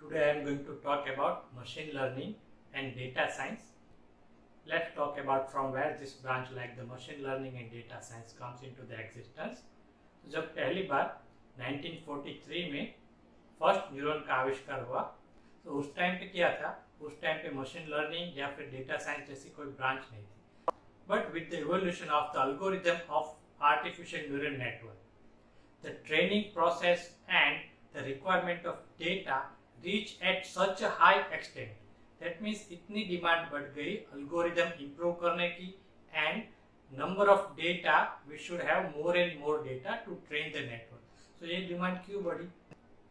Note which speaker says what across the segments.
Speaker 1: Today I am going to talk about machine learning and data science. Let's talk about from where this branch like the machine learning and data science comes into the existence. तो जब पहली बार 1943 में first neuron का आविष्कार हुआ तो उस time पे क्या था, उस टाइम पे मशीन लर्निंग या फिर डेटा साइंस जैसी कोई ब्रांच नहीं थी. But with the evolution of the algorithm of artificial neural network, the training process and the requirement of data reach at such a high extent. That means इतनी demand बढ़ गई algorithm improve करने की and number of data we should have more and more data to train the network. So ये demand क्यों बढ़ी?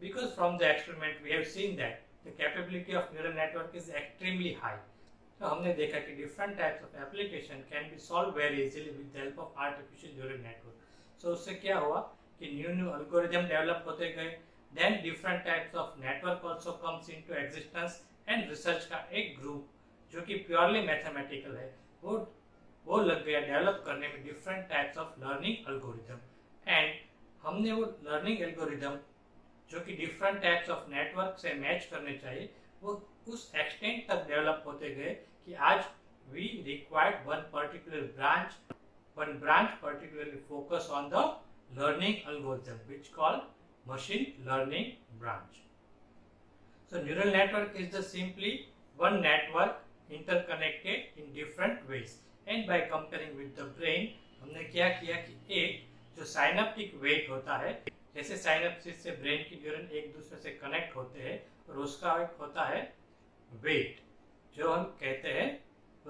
Speaker 1: Because from the experiment we have seen that the capability of neural network is extremely high. तो हमने देखा कि different types of application can be solved very easily with the help of artificial neural network. So उससे क्या हुआ कि new algorithm develop होते गए, then different types of network also comes into existence and research का एक group जो कि प्योरली मैथमेटिकल है वो लग गया डेवलप करने में different types of learning algorithm. And हमने वो लर्निंग एल्गोरिथम जो कि डिफरेंट टाइप्स ऑफ नेटवर्क से मैच करने चाहिए वो उस एक्सटेंट तक डेवलप होते गए कि आज we required one branch particularly focus on the learning algorithm which called machine learning branch. So neural network is the simply one network interconnected in different ways, and by comparing with the brain हमने क्या किया कि एक जो synaptic wait होता है, जैसे synapsis से ब्रेन की न्यूरॉन एक दूसरे से कनेक्ट होते हैं और उसका एक होता है वेट जो हम कहते हैं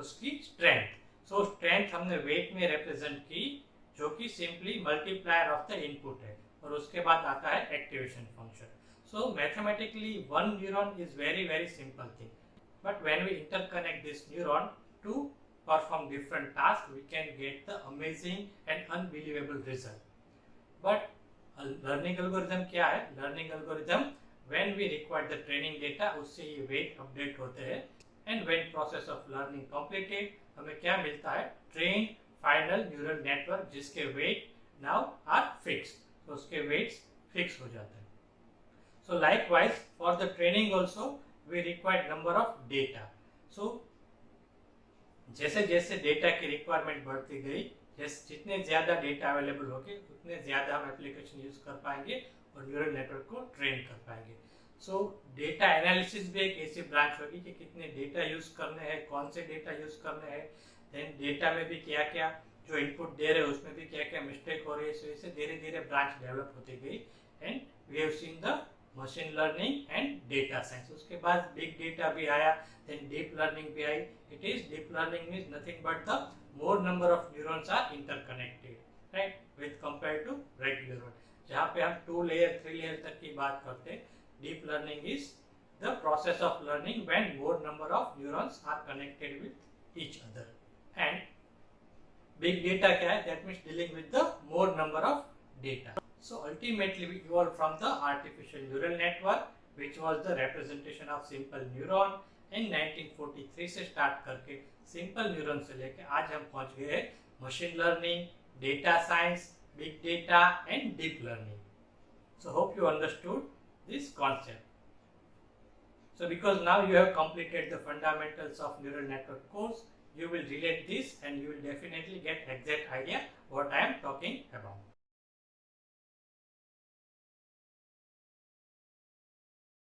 Speaker 1: उसकी स्ट्रेंथ. सो स्ट्रेंथ हमने वेट में रिप्रेजेंट की जो कि simply multiplier of the input है और उसके बाद आता है activation function. So mathematically one neuron is very very simple thing, but when we interconnect this neuron to perform different tasks we can get the amazing and unbelievable result. But learning algorithm क्या है? Learning algorithm when we require the training data उससे ये weight update होते हैं and when process of learning completed हमें क्या मिलता है? Trained फाइनल न्यूरल नेटवर्क जिसके वेट नाउ आर फिक्स, तो उसके वेट्स फिक्स हो जाते हैं. So likewise for the training also we required number of data. So जैसे जैसे डेटा की रिक्वायरमेंट बढ़ती गई, जितने ज्यादा डेटा अवेलेबल होंगे उतने ज्यादा हम एप्लीकेशन यूज कर पाएंगे और न्यूरल नेटवर्क को ट्रेन कर पाएंगे. सो डेटा एनालिसिस भी एक ऐसी ब्रांच होगी कि कितने डेटा यूज करने हैं, कौन से डेटा यूज करने हैं, देन डेटा में भी क्या क्या जो इनपुट दे रहे हैं उसमें भी क्या क्या मिस्टेक हो रही है. सो इससे धीरे धीरे ब्रांच डेवलप होती गई and we have seen the machine learning and data science. उसके बाद बिग डेटा भी आया, देन डीप लर्निंग भी आई. It is deep learning means nothing but the more number of neurons are interconnected, right, with compare to regular one. जहाँ पे हम 2 layer 3 layer तक की बात करते हैं, deep learning is the process of learning when more number of neurons are connected with each other. And big data क्या है? That means dealing with the more number of data. So ultimately we evolved from the artificial neural network which was the representation of simple neuron. In 1943 से start करके simple neuron से लेके आज हम पहुंच गए हैं machine learning, data science, big data and deep learning. So hope you understood this concept. So because now you have completed the fundamentals of neural network course, you will relate this and you will definitely get exact idea what I am talking about.